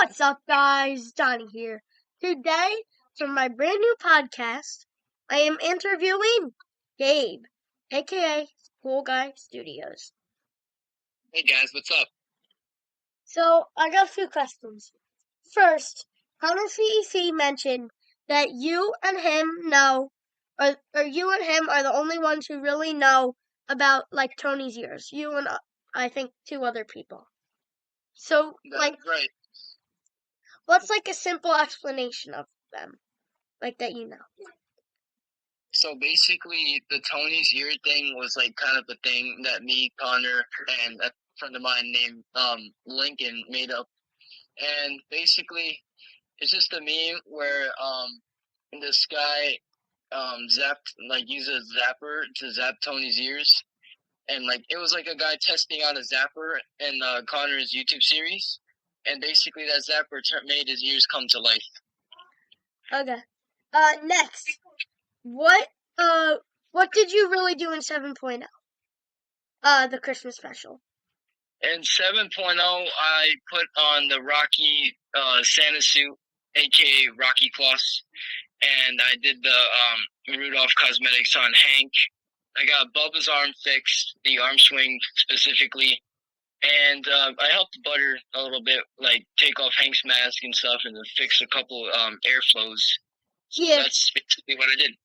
What's up, guys? Donnie here. Today, for my brand new podcast, I am interviewing Gabe, aka Coolguystudios. Hey guys, what's up? So, I got a few questions. First, Connor CEC mentioned that you and him know, or you and him are the only ones who really know about, like, Tony's ears. You and I think two other people. So, That's right. what's like a simple explanation of them, like that you know? So basically, the Tony's ear thing was like kind of a thing that me, Connor, and a friend of mine named Lincoln made up. And basically, it's just a meme where this guy uses a zapper to zap Tony's ears, and like it was like a guy testing out a zapper in Connor's YouTube series, and basically that zapper made his ears come to life. Okay. Next, what did you really do in 7.0? The Christmas special. In 7.0, I put on the Rocky Santa suit, aka Rocky Claus, and I did the Rudolph cosmetics on Hank. I got Bubba's arm fixed, the arm swing specifically, and I helped Butter a little bit, like take off Hank's mask and stuff, and then fix a couple airflows. So Yeah. that's basically what I did.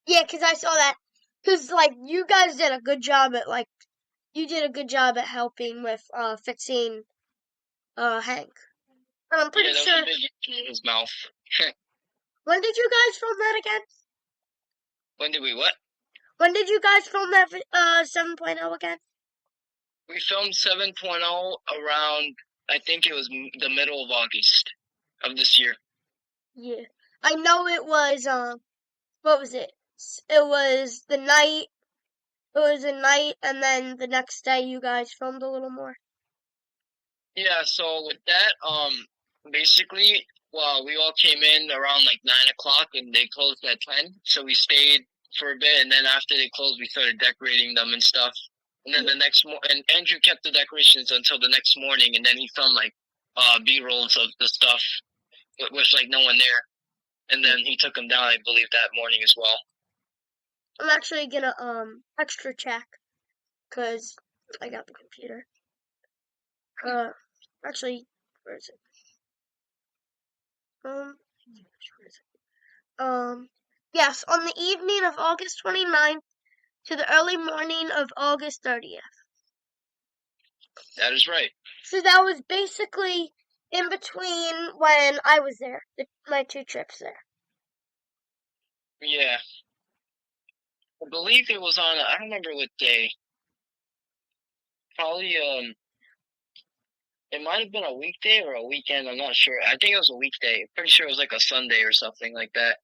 Yeah, because I saw that. Because, like, you guys did a good job at, helping with, fixing, Hank. And I'm pretty sure. His mouth. When did you guys film that again? When did we what? When did you guys film that, 7.0 again? We filmed 7.0 around, I think it was the middle of August of this year. Yeah. I know it was, what was it? It was the night. It was a night, and then the next day you guys filmed a little more. Yeah, so with that, basically, well, we all came in around like 9 o'clock, and they closed at 10, so we stayed for a bit, and then after they closed, we started decorating them and stuff. And then the next and Andrew kept the decorations until the next morning, and then he filmed like B-rolls of the stuff with like no one there, and then he took them down, I believe, that morning as well. I'm actually gonna extra check, cause I got the computer. Actually, where is it? Yes, on the evening of August 29th to the early morning of August 30th. That is right. So that was basically in between when I was there, my 2 trips there. Yeah. I believe it was on, I don't remember what day. Probably, it might have been a weekday or a weekend, I'm not sure. I think it was a weekday. Pretty sure it was like a Sunday or something like that.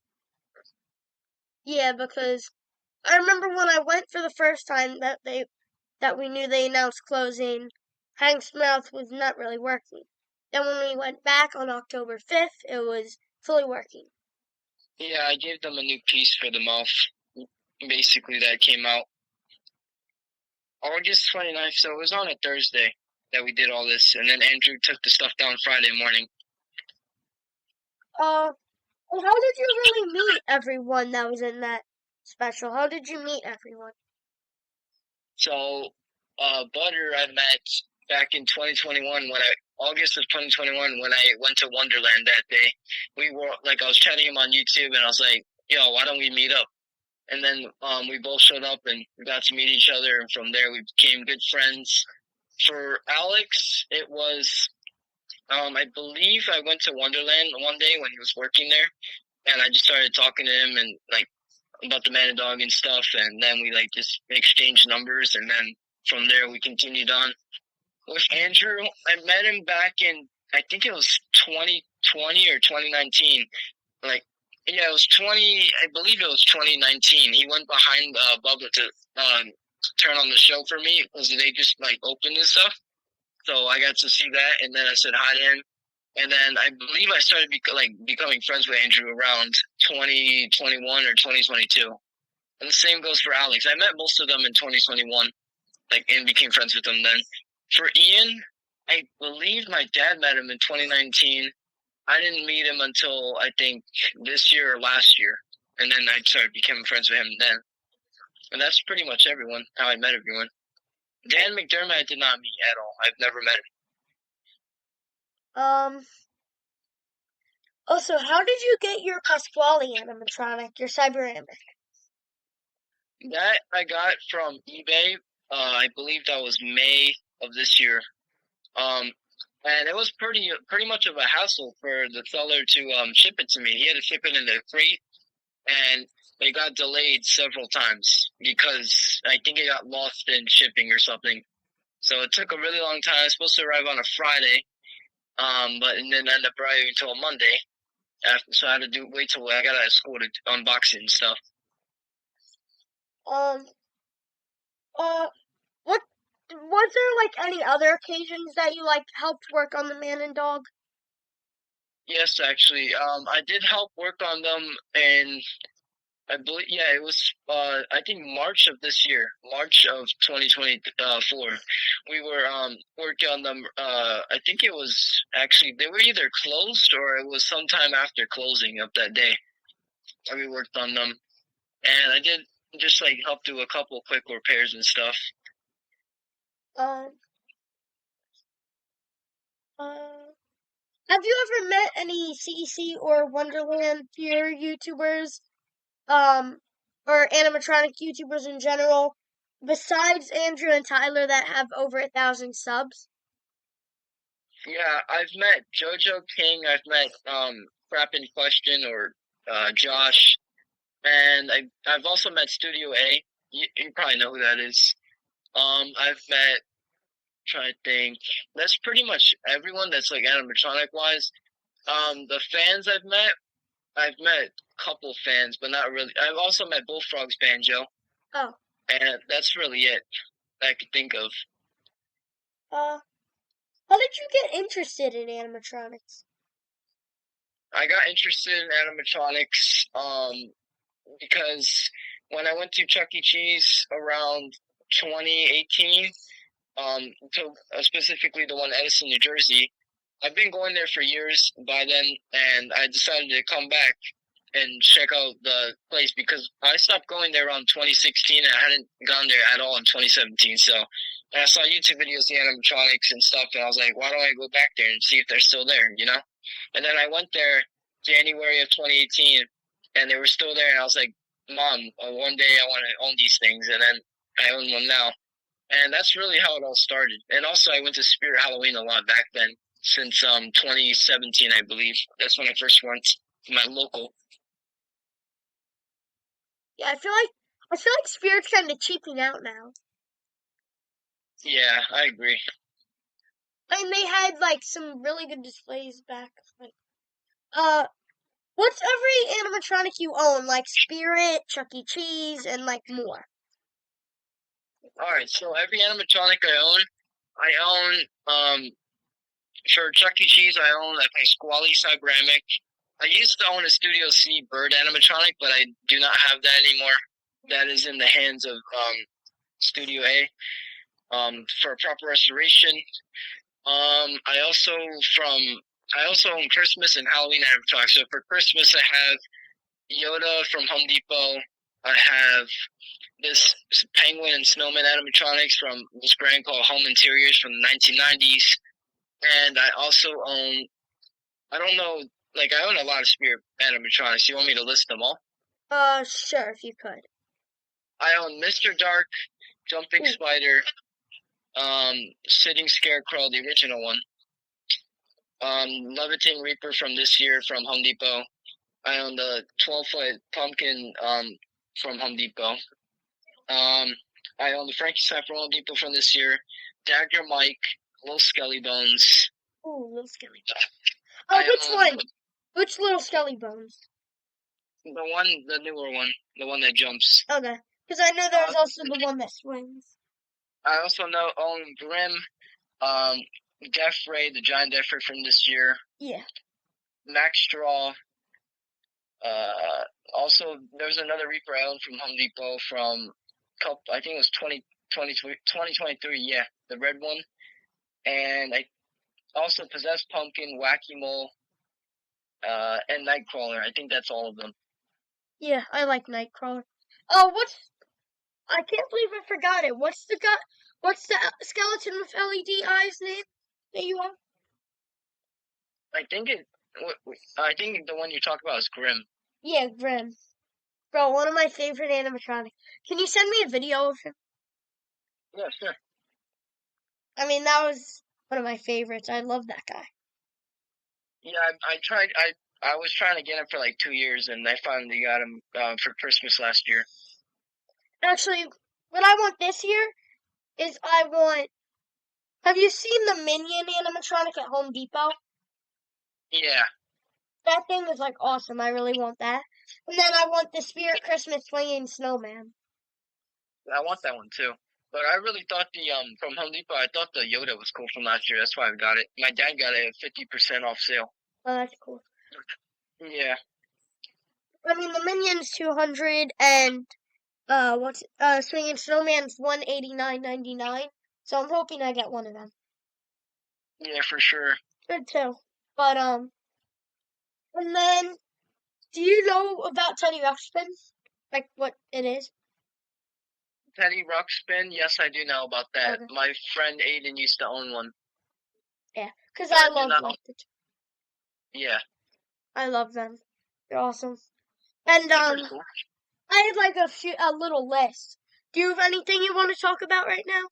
Yeah, because I remember when I went for the first time that we knew they announced closing, Hank's mouth was not really working. Then when we went back on October 5th, it was fully working. Yeah, I gave them a new piece for the mouth. Basically, that came out August 29th, so it was on a Thursday that we did all this, and then Andrew took the stuff down Friday morning. How did you really meet everyone that was in that special? How did you meet everyone? So, Butter I met back in 2021 August of 2021 when I went to Wonderland that day. We were like, I was chatting him on YouTube, and I was like, "Yo, why don't we meet up?" And then we both showed up and we got to meet each other, and from there we became good friends. For Alex, it was I believe I went to Wonderland one day when he was working there, and I just started talking to him and like about the Man and Dog and stuff, and then we like just exchanged numbers, and then from there we continued on. With Andrew, I met him back in, I think it was 2020 or 2019. Like, yeah, it was I believe it was 2019. He went behind Bubba to turn on the show for me because they just like opened and stuff. So I got to see that, and then I said hi to him. And then I believe I started becoming friends with Andrew around 2021 or 2022. And the same goes for Alex. I met most of them in 2021, and became friends with them then. For Ian, I believe my dad met him in 2019. I didn't meet him until I think this year or last year, and then I started becoming friends with him then. And that's pretty much everyone, how I met everyone. Dan McDermott I did not meet at all. I've never met Um. Also, how did you get your Pasquale animatronic, your Cyberamic? him. That I got from eBay. I believe that was May of this year. And it was pretty much of a hassle for the seller to ship it to me. He had to ship it in a crate, and it got delayed several times because I think it got lost in shipping or something. So it took a really long time. It was supposed to arrive on a Friday, but and then ended up arriving until Monday. So I had to wait till I got out of school to unbox it and stuff. Um. What was there like any other occasions that you like helped work on the man and dog? Yes, actually, I did help work on them, and I believe it was I think March of this year, March of 2024. We were working on them. I think it was actually they were either closed or it was sometime after closing of that day. We worked on them, and I did just like help do a couple quick repairs and stuff. Um. Have you ever met any CEC or Wonderland tier YouTubers, um, or animatronic YouTubers in general, besides Andrew and Tyler that have over 1,000 subs? Yeah, I've met JoJo King. I've met Crap in Question or Josh, and I've also met Studio A. You probably know who that is. I've met. Trying to think. That's pretty much everyone that's like animatronic wise. The fans I've met a couple fans, but not really. I've also met Bullfrog's Banjo, Oh, and that's really it that I could think of. uh, how did you get interested in animatronics? I got interested in animatronics because when I went to Chuck E. Cheese around 2018, to specifically the one in Edison, New Jersey, I've been going there for years by then, and I decided to come back and check out the place because I stopped going there around 2016 and I hadn't gone there at all in 2017. So I saw YouTube videos of the animatronics and stuff, and I was like, why don't I go back there and see if they're still there, you know? And then I went there January of 2018, and they were still there, and I was like, Mom, one day I want to own these things, and then I own one now. And that's really how it all started. And also, I went to Spirit Halloween a lot back then, since 2017, I believe. That's when I first went to my local. Yeah, I feel like Spirit's kind of cheaping out now. Yeah, I agree. I mean, they had like some really good displays back. Like, uh, what's every animatronic you own? Like Spirit, Chuck E. Cheese, and like more. All right, so every animatronic I own for Chuck E. Cheese, I own like my Squally Cyberamic. I used to own a Studio C bird animatronic, but I do not have that anymore. That is in the hands of Studio A for proper restoration. I also own Christmas and Halloween animatronics. So for Christmas, I have Yoda from Home Depot. I have this penguin and snowman animatronics from this brand called Home Interiors from the 1990s. And I also own, I don't know, like I own a lot of Spirit animatronics. You want me to list them all? Sure, if you could. I own Mr. Dark, Jumping Ooh. Spider, Sitting Scarecrow, the original one. Levitating Reaper from this year from Home Depot. I own the 12-foot pumpkin from Home Depot. I own the Frankenstein from Home Depot from this year. Dagger Mike, Little Skelly Bones. Ooh, little Skelly. Oh, which one? Which little Skelly Bones? The newer one, the one that jumps. Okay, because I know there's also the one that swings. I also own Grim, Death Ray, the giant Death Ray from this year. Yeah. Max Straw. Also, there's another Reaper I own from Home Depot from, I think it was 2023, yeah, the red one. And also Possessed Pumpkin, Wacky Mole, and Nightcrawler. I think that's all of them. Yeah, I like Nightcrawler. Oh, I can't believe I forgot it. What's the skeleton with LED eyes name that you want? I think the one you talk about is Grim. Yeah, Grim. Bro, one of my favorite animatronics. Can you send me a video of him? Yeah, sure. I mean, that was one of my favorites. I love that guy. Yeah, I tried. I was trying to get him for like 2 years, and I finally got him for Christmas last year. Actually, what I want this year is I want. Have you seen the Minion animatronic at Home Depot? Yeah, That thing is like awesome. I really want that. And then I want the Spirit Christmas swinging snowman. I want that one too. But I really thought the from Home Depot, I thought the Yoda was cool from last year. That's why I got it. My dad got it at 50% off sale. Oh, that's cool. Yeah. I mean, the Minion's 200 and swinging snowman's 189.99. So I'm hoping I get one of them. Yeah, for sure. Good too. But and then do you know about Teddy Ruxpin? Like what it is? Teddy Ruxpin, yes, I do know about that. Okay. My friend Aiden used to own one. Yeah, because But I I do love not. like the Yeah. I love them. They're awesome. And They're pretty cool. I had like a little list. Do you have anything you want to talk about right now?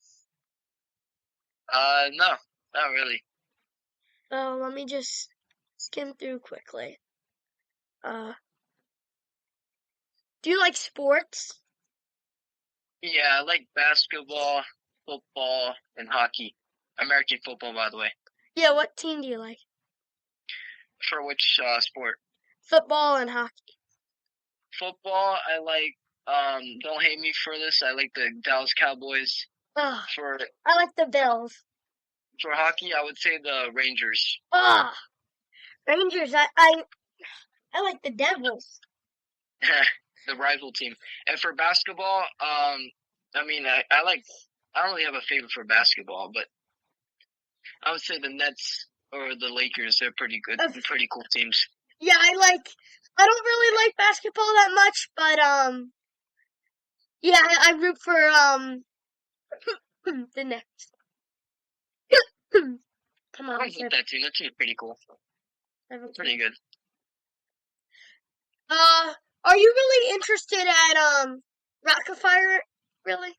No, not really. Oh, let me just skim through quickly. Do you like sports? Yeah, I like basketball, football, and hockey. American football, by the way. Yeah, what team do you like? For which sport? Football and hockey. Football, I like. Don't hate me for this. I like the Dallas Cowboys. Oh, For I like the Bills. hockey, I would say the Rangers. Ah, Rangers. I like the Devils. The rival team. And for basketball, I mean, I like. I don't really have a favorite for basketball, but I would say the Nets or the Lakers. They're pretty good, pretty cool teams. Yeah, I don't really like basketball that much, but yeah, I root for the Nets. Come I on, like that team. That team's pretty cool. Pretty good. Are you really interested at Rockafire? Really?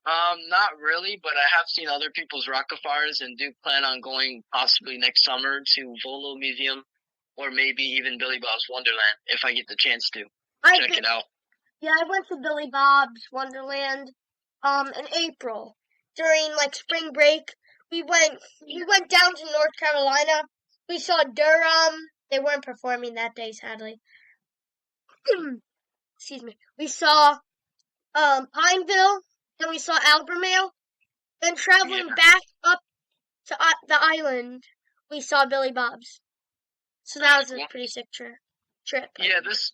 Not really, but I have seen other people's Rockafires and do plan on going possibly next summer to Volo Museum or maybe even Billy Bob's Wonderland if I get the chance to check it out. Yeah, I went to Billy Bob's Wonderland in April during like spring break. We went down to North Carolina. We saw Durham. They weren't performing that day, sadly. Excuse me. We saw Pineville, then we saw Albemarle. Then traveling back up to the island, we saw Billy Bob's. So that was a pretty sick trip. Yeah, this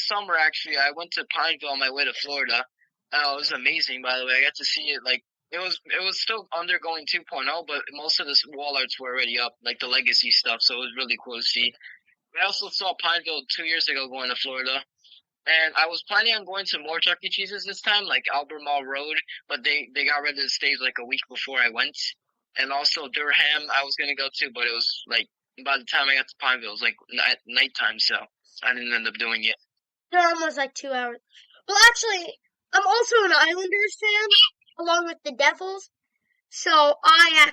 summer actually, I went to Pineville on my way to Florida. It was amazing, by the way. I got to see it like it was still undergoing 2.0, but most of the wall arts were already up, like the legacy stuff. So it was really cool to see. I also saw Pineville 2 years ago going to Florida. And I was planning on going to more Chuck E. Cheese's this time, like Albemarle Road, but they got rid of the stage like a week before I went. And also Durham, I was gonna go to, but it was like by the time I got to Pineville, it was like nighttime, so I didn't end up doing it. Durham was like 2 hours. Well, actually, I'm also an Islanders fan, along with the Devils. So I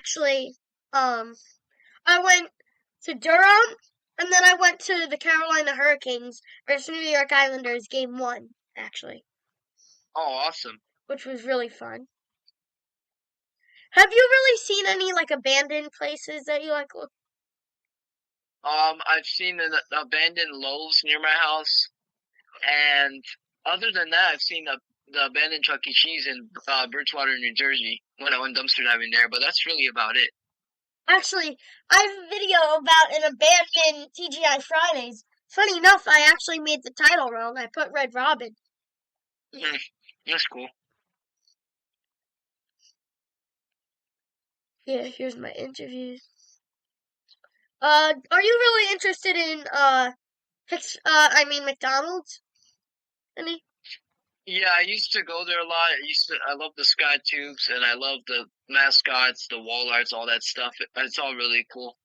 went to Durham, and then I went to the Carolina Hurricanes versus New York Islanders game 1, actually. Oh, awesome. Which was really fun. Have you really seen any like abandoned places that you like? I've seen an abandoned Lowe's near my house, and other than that, I've seen the abandoned Chuck E. Cheese in Bridgewater, New Jersey, when I went dumpster diving there. But that's really about it. Actually, I have a video about an abandoned TGI Fridays. Funny enough, I actually made the title wrong. I put Red Robin. That's cool. Yeah, here's my interviews. Are you really interested in McDonald's? Any? Yeah, I used to go there a lot. I love the sky tubes, and I love the mascots, the wall arts, all that stuff. It's all really cool.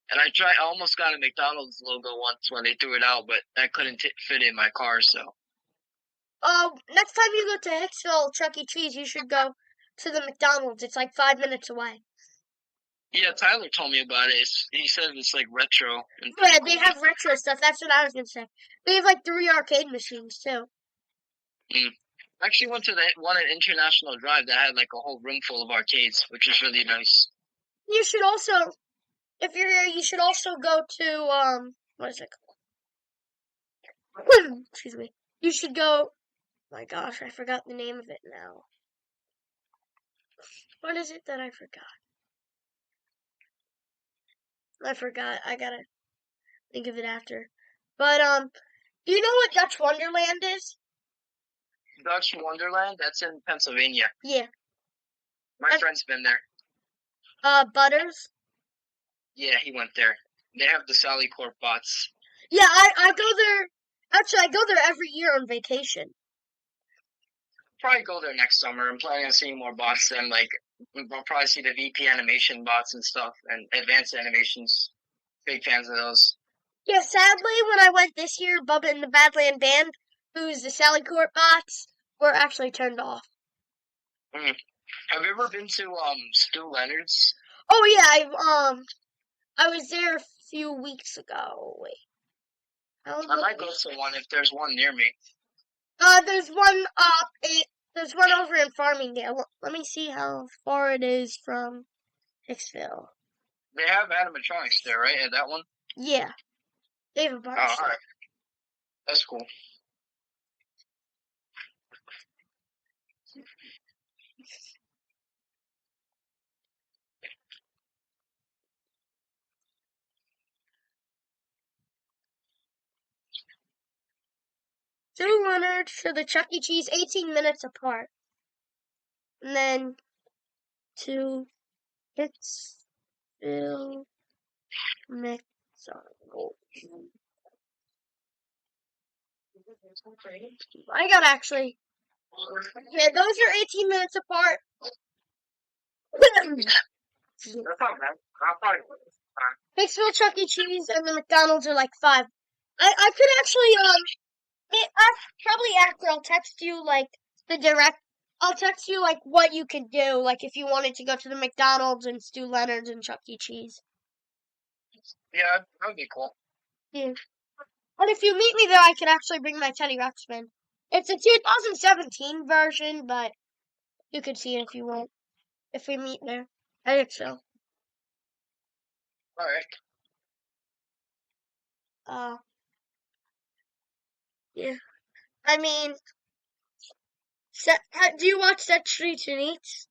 And I almost got a McDonald's logo once when they threw it out, but I couldn't fit it in my car, so. Next time you go to Hicksville, Chuck E. Cheese, you should go to the McDonald's. It's like 5 minutes away. Yeah, Tyler told me about it. He said it's like retro. And Yeah, cool. they have retro stuff. That's what I was gonna say. They have like 3 arcade machines too. I actually went to the one at International Drive that had like a whole room full of arcades, which was really nice. You should also, if you're here, you should also go to what is it called? Excuse me. You should go. My gosh, I forgot the name of it now. What is it that I forgot? I forgot. I gotta think of it after. But do you know what Dutch Wonderland is? Dutch Wonderland, that's in Pennsylvania. Yeah. My friend's been there. Butters? Yeah, he went there. They have the Sally Corp bots. Yeah, I go there. Actually, I go there every year on vacation. Probably go there next summer. I'm planning on seeing more bots than like I'll probably see the VP animation bots and stuff and advanced animations. Big fans of those. Yeah, sadly, when I went this year, Bubba and the Badland Band, who's the Sally Court bots, were actually turned off. Have you ever been to Stu Leonard's? Oh yeah, I was there a few weeks ago. Wait, I might go to one if there's one near me. There's one over in Farmingdale. Let me see how far it is from Hicksville. They have animatronics there, right? At that one? Yeah, they have a bunch. Oh, alright. That's cool. Stu Leonard to the Chuck E. Cheese, 18 minutes apart. And then to Hicksville McDonald's. I got actually. Yeah, those are 18 minutes apart. Hicksville, Chuck E. Cheese, and the McDonald's are like 5. I could actually probably after I'll text you like the direct. I'll text you like what you could do, like if you wanted to go to the McDonald's and Stu Leonard's and Chuck E. Cheese. Yeah, that would be cool. Yeah. And if you meet me there, I could actually bring my Teddy Ruxpin. It's a 2017 version, but you could see it if you want. If we meet there, I think so. All right. Yeah. I mean, do you watch Set Streets and Eats?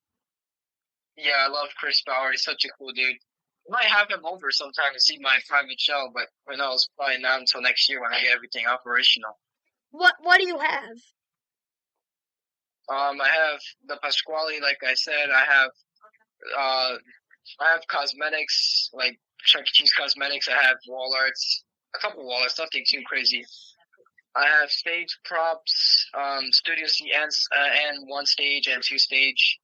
Yeah, I love Chris Bauer. He's such a cool dude. I might have him over sometime to see my private show, but who knows? Probably not until next year when I get everything operational. What do you have? I have the Pasquale, like I said. I have cosmetics, like Chuck E. Cheese cosmetics. I have wall arts, a couple wall arts, nothing too crazy. I have stage props, Studio C and one stage and two stage.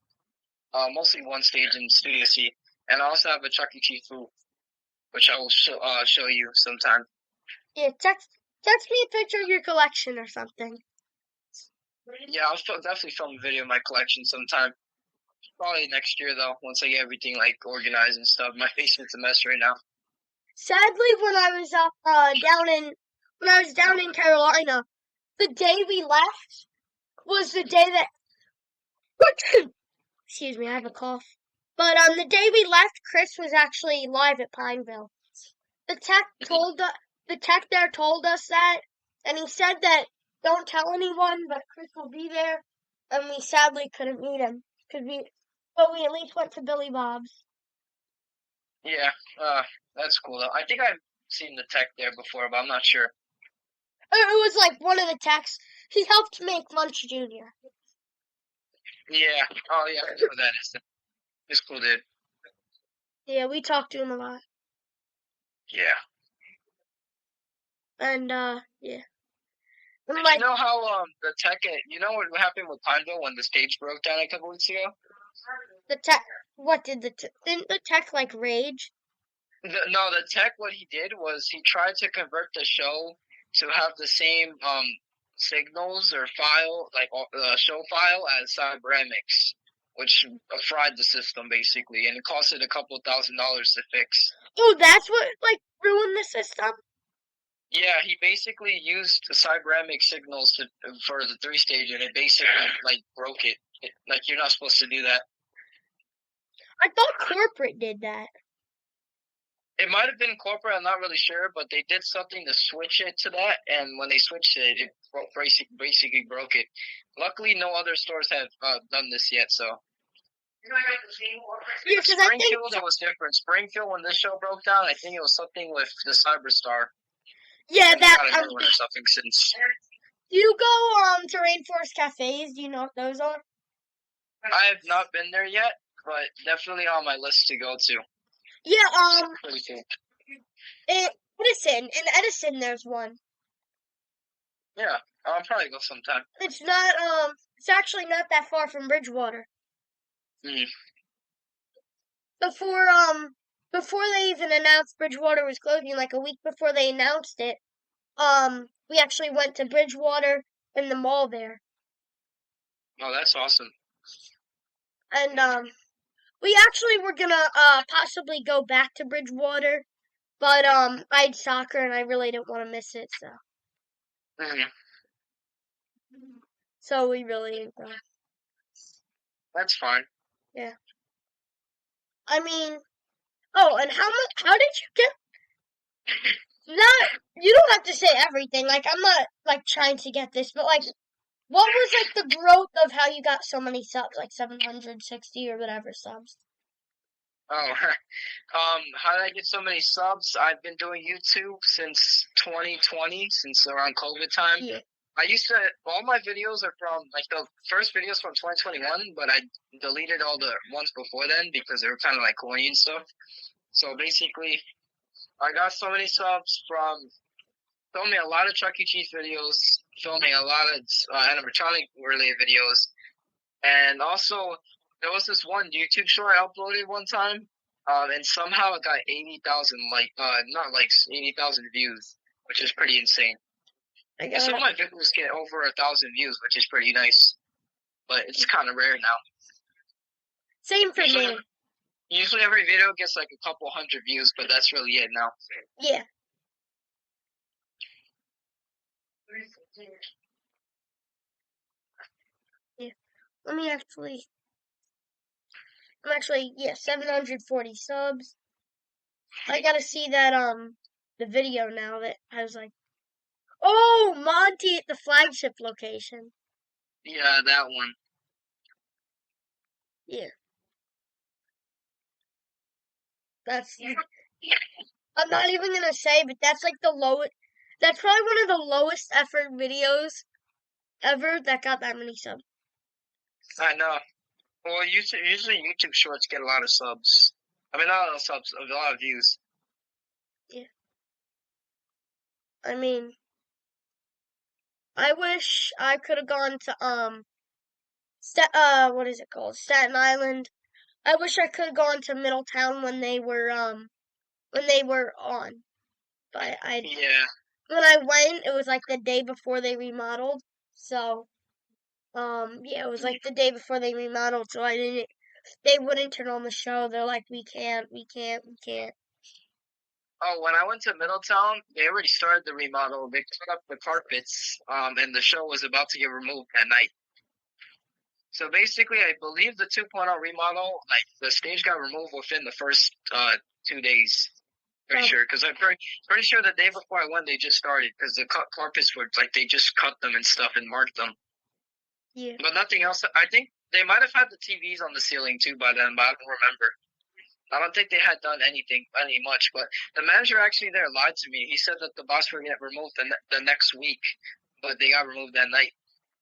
Mostly one stage in Studio C. And I also have a Chuck E. Cheese booth, which I will show you sometime. Yeah, text me a picture of your collection or something. Yeah, I'll definitely film a video of my collection sometime. Probably next year though, once I get everything like organized and stuff. My basement's a mess right now. Sadly, when I was down in Carolina, the day we left was the day that. Excuse me, I have a cough. But the day we left, Chris was actually live at Pineville. The tech there told us that, and he said that don't tell anyone, but Chris will be there. And we sadly couldn't meet him but we at least went to Billy Bob's. Yeah, that's cool though. I think I've seen the tech there before, but I'm not sure. It was like one of the techs. He helped make Lunch Junior. Yeah. Oh yeah, I know who that is. He's cool, dude. Yeah, we talked to him a lot. Yeah. And, yeah. And, Did you like, know how the tech? You know what happened with Pineville when the stage broke down a couple weeks ago? the tech, didn't the tech, like, rage? No, the tech. What he did was he tried to convert the show to have the same signals or file, like show file, as Cyberamics, which fried the system basically, and it costed a couple $1,000s to fix. Oh, that's what, like, ruined the system? Yeah, he basically used the Cyberamic signals for the 3-stage, and it basically like broke it. Like you're not supposed to do that. I thought corporate did that. It might have been corporate, I'm not really sure, but they did something to switch it to that, and when they switched it, it basically broke it. Luckily, no other stores have done this yet, so. Yeah, because I think Springfield, it was different. Springfield, when this show broke down, I think it was something with the Cyberstar. yeah, And that they got a new one or something since. do you go to Rainforest Cafes? Do you know what those are? I have not been there yet, but definitely on my list to go to. Yeah, Pretty cool. in Edison there's one. Yeah, I'll probably go sometime. It's not it's actually not that far from Bridgewater. Mm. Before they even announced Bridgewater was closing, like a week before they announced it, we actually went to Bridgewater in the mall there. Oh, that's awesome. And we actually were gonna possibly go back to Bridgewater, but I had soccer and I really didn't want to miss it, so Mm. we really didn't go. That's fine. Yeah. I mean, oh, and how did you get? Not you don't have to say everything. Like I'm not like trying to get this, but like what was like the growth of how you got so many subs, like 760 or whatever subs? Oh, how did I get so many subs? I've been doing YouTube since 2020, since around COVID time. Yeah. All my videos are from, like, the first videos from 2021, but I deleted all the ones before then because they were kind of, like, corny and stuff. So basically, I got so many subs from filming a lot of Chuck E. Cheese videos, filming a lot of animatronic-related videos, and also, there was this one YouTube short I uploaded one time, and somehow it got 80,000 not likes, 80,000 views, which is pretty insane. And some of my videos get over 1,000 views, which is pretty nice, but it's kind of rare now. Same for me. Usually every video gets like a couple hundred views, but that's really it now. Yeah. Yeah. Let me actually. I'm actually 740 subs. I gotta see that the video now that I was like, oh, Monty at the flagship location. Yeah, that one. Yeah. That's I'm not even gonna say, but that's like the lowest. That's probably one of the lowest effort videos ever that got that many subs. I know. Well, usually YouTube Shorts get a lot of subs. I mean, not a lot of subs, a lot of views. Yeah. I mean, I wish I could have gone to what is it called? Staten Island. I wish I could have gone to Middletown when they were on, but Yeah. when I went, it was like the day before they remodeled. So it was like the day before they remodeled, so I didn't. They wouldn't turn on the show. They're like, we can't. Oh, when I went to Middletown, they already started the remodel. They put up the carpets, and the show was about to get removed that night. So basically, I believe the 2.0 remodel, like the stage got removed within the first 2 days. Pretty sure, because I'm pretty sure the day before I went, they just started because the carpets were like they just cut them and stuff and marked them. Yeah. But nothing else. I think they might have had the TVs on the ceiling too by then, but I don't remember. I don't think they had done any much, but the manager actually there lied to me. He said that the box were get removed the next week, but they got removed that night.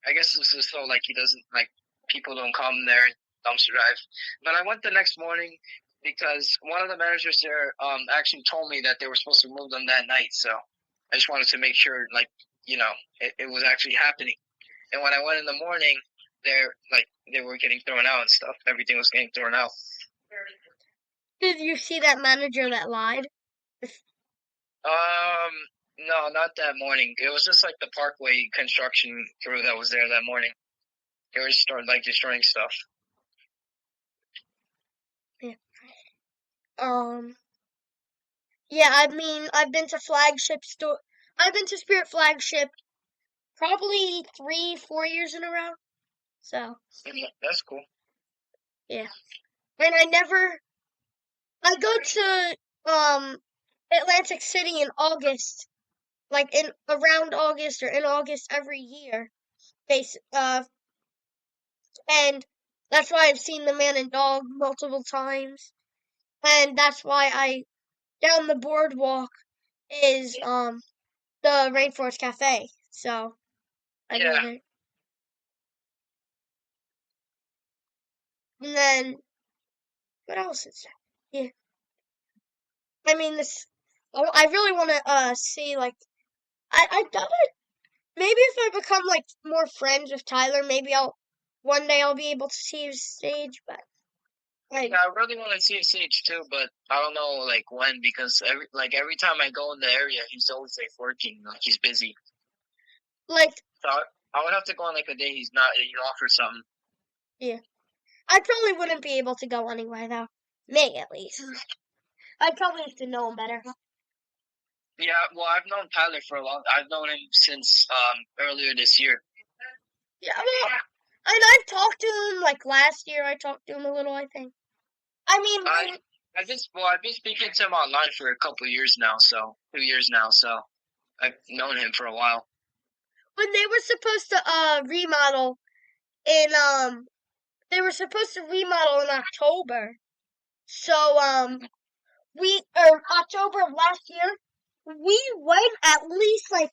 I guess this is so like he doesn't like people don't come there and dumpster dive. But I went the next morning. because one of the managers there actually told me that they were supposed to move them that night. So I just wanted to make sure, like, it was actually happening. And when I went in the morning, they were getting thrown out and stuff. Everything was getting thrown out. Did you see that manager that lied? No, not that morning. It was just like the Parkway construction crew that was there that morning. They were destroying stuff. Yeah. Yeah, I mean, I've been to I've been to Spirit Flagship probably 3, 4 years in a row. So That's cool. yeah, and I go to Atlantic City in August, like in around August or in August every year. Base and that's why I've seen the Man and Dog multiple times, and that's why I down the boardwalk is the Rainforest Cafe. So I go Yeah, there, and then what else is there? Yeah, I mean this. I really want to see like I thought maybe if I become like more friends with Tyler, maybe I'll one day I'll be able to see his stage. But yeah, I really want to see a stage too, but I don't know like when because every time I go in the area, he's always like working, like he's busy. like So I would have to go on like a day he's off or something. yeah, I probably wouldn't be able to go anyway though. Me at least. I'd probably have to know him better. Yeah, well, I've known Tyler for a long. I've known him since earlier this year. Yeah, well, and I've talked to him like last year. I talked to him a little. I think. I mean, I've been speaking to him online for a couple of years now, so 2 years now. So I've known him for a while. when they were supposed to remodel in they were supposed to remodel in October. So we or October of last year, we went at least like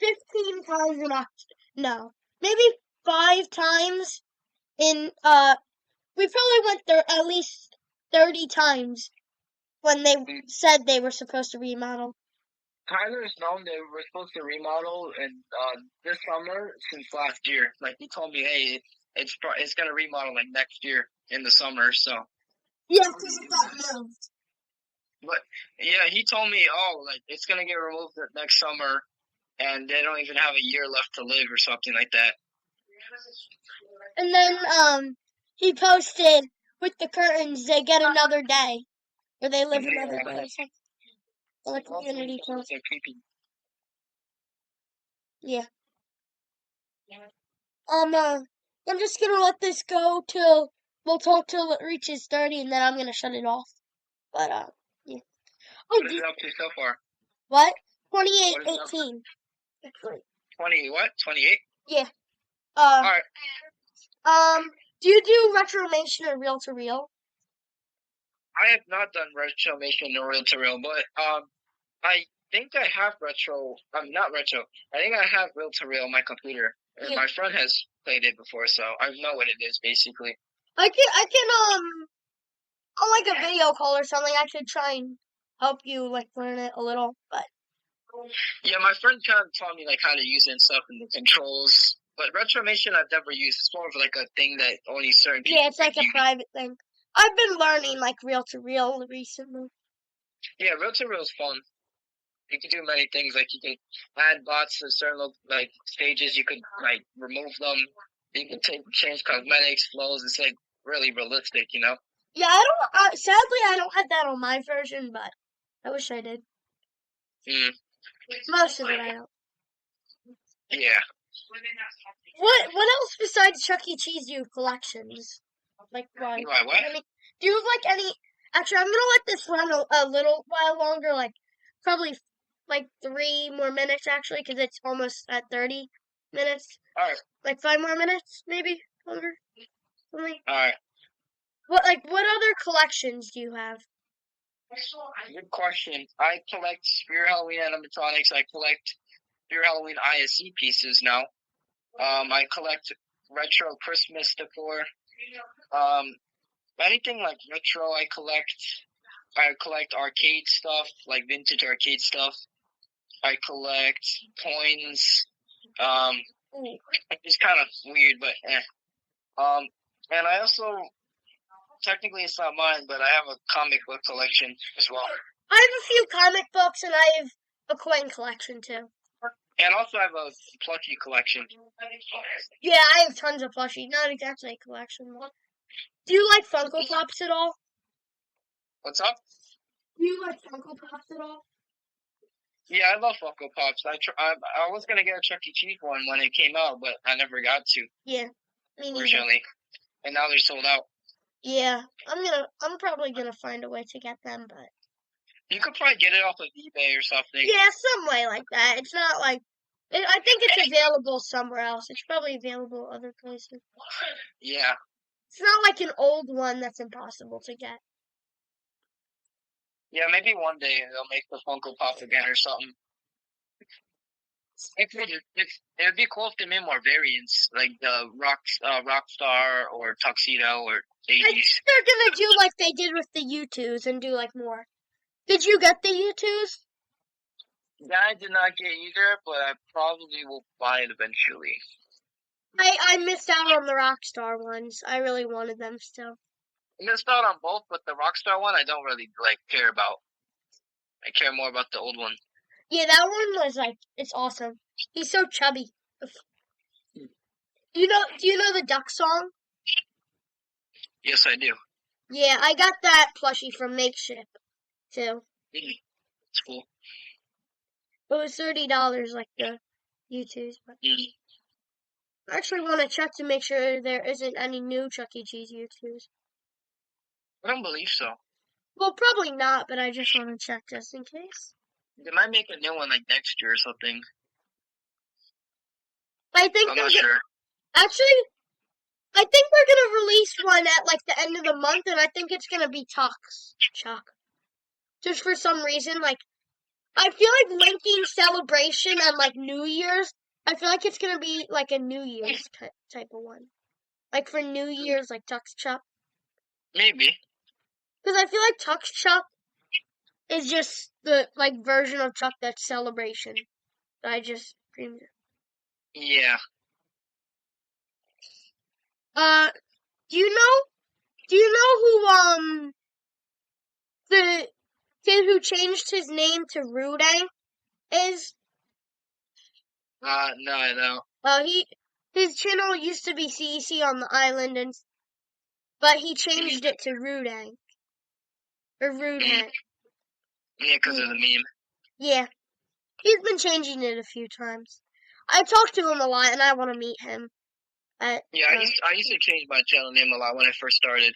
15 times in no, maybe 5 times in we probably went there at least 30 times when they said they were supposed to remodel. Tyler's known they were supposed to remodel in this summer since last year. Like he told me, hey, it's gonna remodel like next year in the summer. So, Yeah, because it got moved. but yeah, he told me, oh, like it's gonna get removed next summer, and they don't even have a year left to live or something like that. And then he posted with the curtains they get another day. Or they live another day or something. On the community post. Yeah. I'm just gonna let this go till we'll talk till it reaches 30, and then I'm gonna shut it off. But yeah. Oh, What is it up to so far? what? 28:18. 20 what? 28? Yeah. All Uh, right. do you do retromation or reel to reel? I have not done retromation or reel to reel, but I think I have retro. I'm not retro. I think I have reel to reel on my computer. And Yeah. my friend has played it before, so I know what it is basically. I can on like a video call or something. I could try and help you like learn it a little, but Yeah, my friend kind of taught me like how to use it and stuff and the controls. But retromation I've never used. It's more of like a thing that only certain people. yeah, it's like a private thing. I've been learning like reel to reel recently. Yeah, reel to reel is fun. You can do many things. Like you can add bots to certain like stages. You could like remove them. You can change cosmetics, flows. It's like really realistic, you know. Yeah, I don't. Sadly, I don't have that on my version, but I wish I did. Mm, Most of it, I don't. yeah. What else besides Chuck E. Cheese do you have collections? Like why? Why what? Do you have like any? Actually, I'm gonna let this run a little while longer, like probably like 3 more minutes actually, because it's almost at 30 minutes. All right. Like 5 more minutes, maybe longer. Something. All right. What other collections do you have? Good question. I collect Spirit Halloween animatronics. I collect Spirit Halloween ISE pieces now. I collect retro Christmas decor. Um, anything like retro, I collect. I collect arcade stuff, like vintage arcade stuff. I collect coins. Um, it's kind of weird, but and I also technically it's not mine, but I have a comic book collection as well. I have a few comic books and I have a coin collection too. And also I have a plushie collection. Yeah, I have tons of plushies. Not exactly a collection. Do you like Funko Pops at all? What's up? Do you like Funko Pops at all? Yeah, I love Funko Pops. I was gonna get a Chuck E. Cheese one when it came out, but I never got to. Yeah, me neither. Unfortunately, and now they're sold out. Yeah, I'm probably gonna find a way to get them, but you could probably get it off of eBay or something. Yeah, some way like that. It's not like I think it's available somewhere else. It's probably available other places. Yeah. It's not like an old one that's impossible to get. Yeah, maybe one day they'll make the Funko Pop again or something. It would be cool if they made more variants, like the Rockstar or Tuxedo or 80s. I think they're gonna do like they did with the U2s and do like more. Did you get the U2s? Yeah, I did not get either, but I probably will buy it eventually. I missed out on the Rockstar ones. I really wanted them still. I missed out on both, but the Rockstar one I don't really care about. I care more about the old one. Yeah, that one was it's awesome. He's so chubby. Do you know the duck song? Yes, I do. Yeah, I got that plushie from Makeshift too. It's cool. It was $30 like the U2s, but I actually want to check to make sure there isn't any new Chuck E. Cheese U2s. I don't believe so. Well, probably not, but I just want to check just in case. They might make a new one like next year or something. I think I'm not sure. Actually, I think they're gonna release one at like the end of the month, and I think it's gonna be Chuck. Just for some reason, like I feel like linking Celebration and like New Year's. I feel like it's gonna be like a New Year's type of one, like for New Year's, like Tuck's Chuck. Maybe. Because I feel like Tuck's Chuck is just the like version of Chuck that's Celebration. I just dreamed it. Yeah. Do you know who the kid who changed his name to Rudang is? No, I don't. His channel used to be CEC on the island, but he changed it to Rudang or Rudang. Yeah, because of the meme. Yeah, he's been changing it a few times. I talk to him a lot, and I want to meet him. I used to change my channel name a lot when I first started.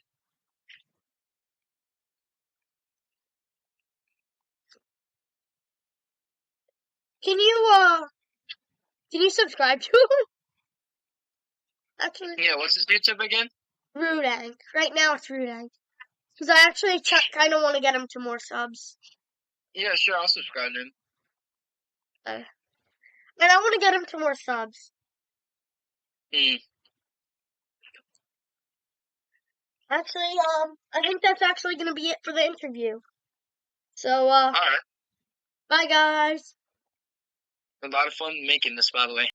Can you subscribe to him? Actually, yeah. What's his YouTube again? Rudang. Right now it's Rudang. Because I actually kind of want to get him to more subs. Yeah, sure. I'll subscribe to him. And I want to get him to more subs. Actually, I think that's actually going to be it for the interview. So, all right. Bye, guys. A lot of fun making this, by the way.